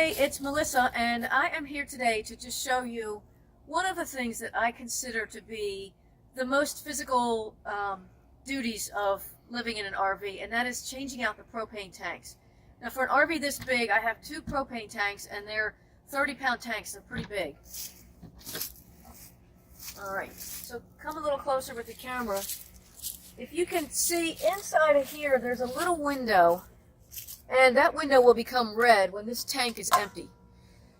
Hey, it's Melissa, and I am here today to just show you one of the things that I consider to be the most physical duties of living in an RV, and that is changing out the propane tanks. Now, for an RV this big, I have 2 propane tanks, and they're 30-pound tanks. They're pretty big. Alright, so come a little closer with the camera. If you can see inside of here, there's a little window. And that window will become red when this tank is empty.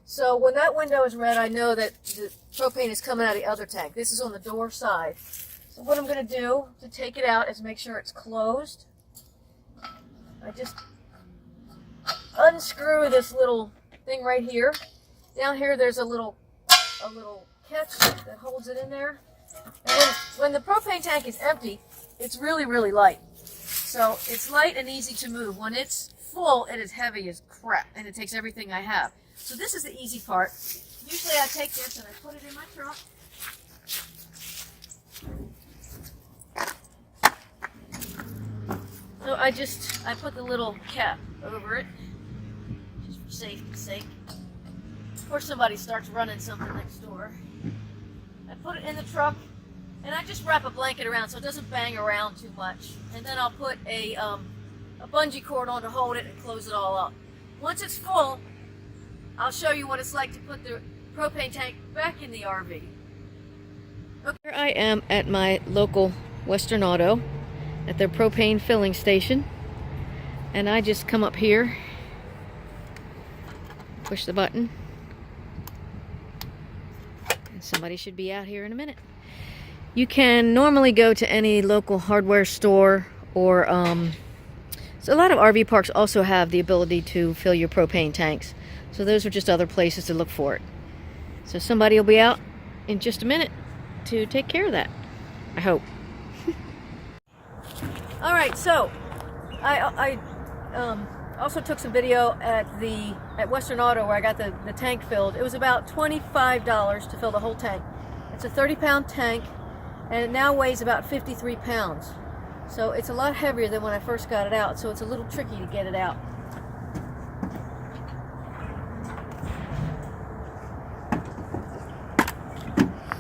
So when that window is red, I know that the propane is coming out of the other tank. This is on the door side. So what I'm going to do to take it out is make sure it's closed. I just unscrew this little thing right here. Down here there's a little catch that holds it in there. And when the propane tank is empty, it's really, really light. So it's light and easy to move. When it's full, it is heavy as crap, and it takes everything I have. So this is the easy part. Usually I take this and I put it in my truck. So I put the little cap over it, just for safety's sake. Before somebody starts running something next door. I put it in the truck, and I just wrap a blanket around so it doesn't bang around too much. And then I'll put a bungee cord on to hold it and close it all up. Once it's full, I'll show you what it's like to put the propane tank back in the RV. Okay. Here I am at my local Western Auto at their propane filling station, and I just come up here, push the button, and somebody should be out here in a minute. You can normally go to any local hardware store, or so a lot of RV parks also have the ability to fill your propane tanks. So those are just other places to look for it. So somebody will be out in just a minute to take care of that, I hope. Alright, so I also took some video at Western Auto where I got the tank filled. It was about $25 to fill the whole tank. It's a 30-pound tank, and it now weighs about 53 pounds. So it's a lot heavier than when I first got it out, so it's a little tricky to get it out.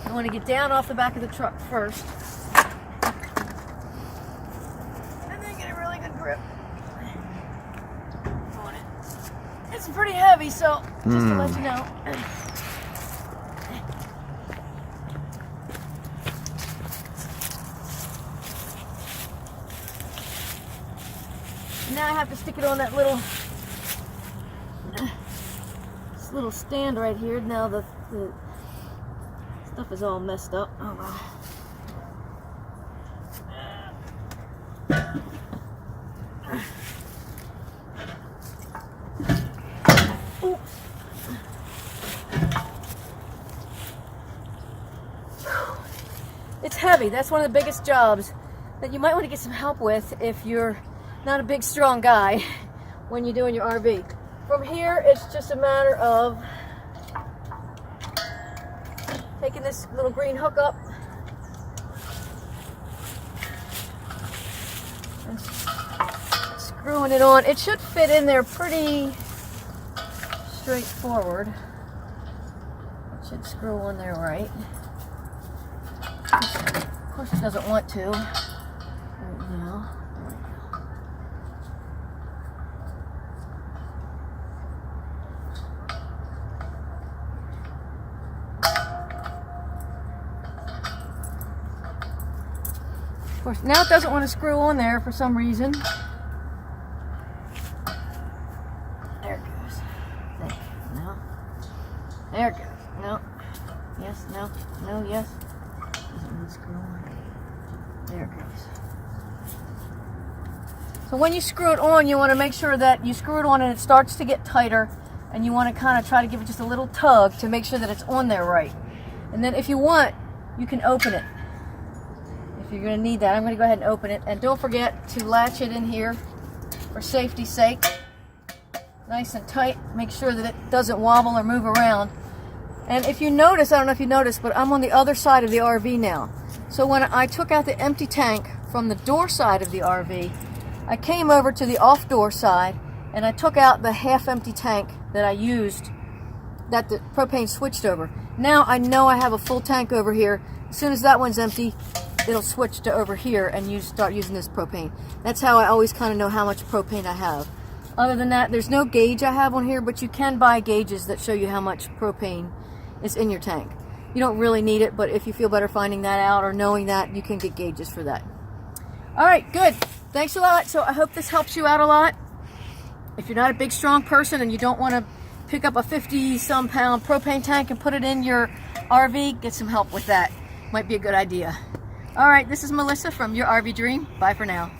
I want to get down off the back of the truck first, and then get a really good grip on it. It's pretty heavy, so just to let you know. Now I have to stick it on that little stand right here. Now the stuff is all messed up. Oh wow. Oops. It's heavy. That's one of the biggest jobs that you might want to get some help with if you're not a big strong guy when you're doing your RV. From here, it's just a matter of taking this little green hook up and screwing it on. It should fit in there pretty straightforward. It should screw on there right. Of course, it doesn't want to right now. Of course, now it doesn't want to screw on there for some reason. There it goes. No. There it goes. No. Yes, no. No, yes. Doesn't want to screw on. There it goes. So when you screw it on, you want to make sure that you screw it on and it starts to get tighter, and you want to kind of try to give it just a little tug to make sure that it's on there right. And then if you want, you can open it. You're going to need that. I'm going to go ahead and open it, and don't forget to latch it in here for safety's sake, nice and tight. Make sure that it doesn't wobble or move around. And if you notice, I don't know if you noticed, but I'm on the other side of the RV now. So when I took out the empty tank from the door side of the RV, I came over to the off door side, and I took out the half-empty tank that I used, that the propane switched over. Now I know I have a full tank over here. As soon as that one's empty, it'll switch to over here and you start using this propane. That's how I always kind of know how much propane I have. Other than that, there's no gauge I have on here, but you can buy gauges that show you how much propane is in your tank. You don't really need it, but if you feel better finding that out or knowing that, you can get gauges for that. All right, good. Thanks a lot. So I hope this helps you out a lot. If you're not a big, strong person and you don't want to pick up a 50-some pound propane tank and put it in your RV, get some help with that. Might be a good idea. All right, this is Melissa from Your RV Dream. Bye for now.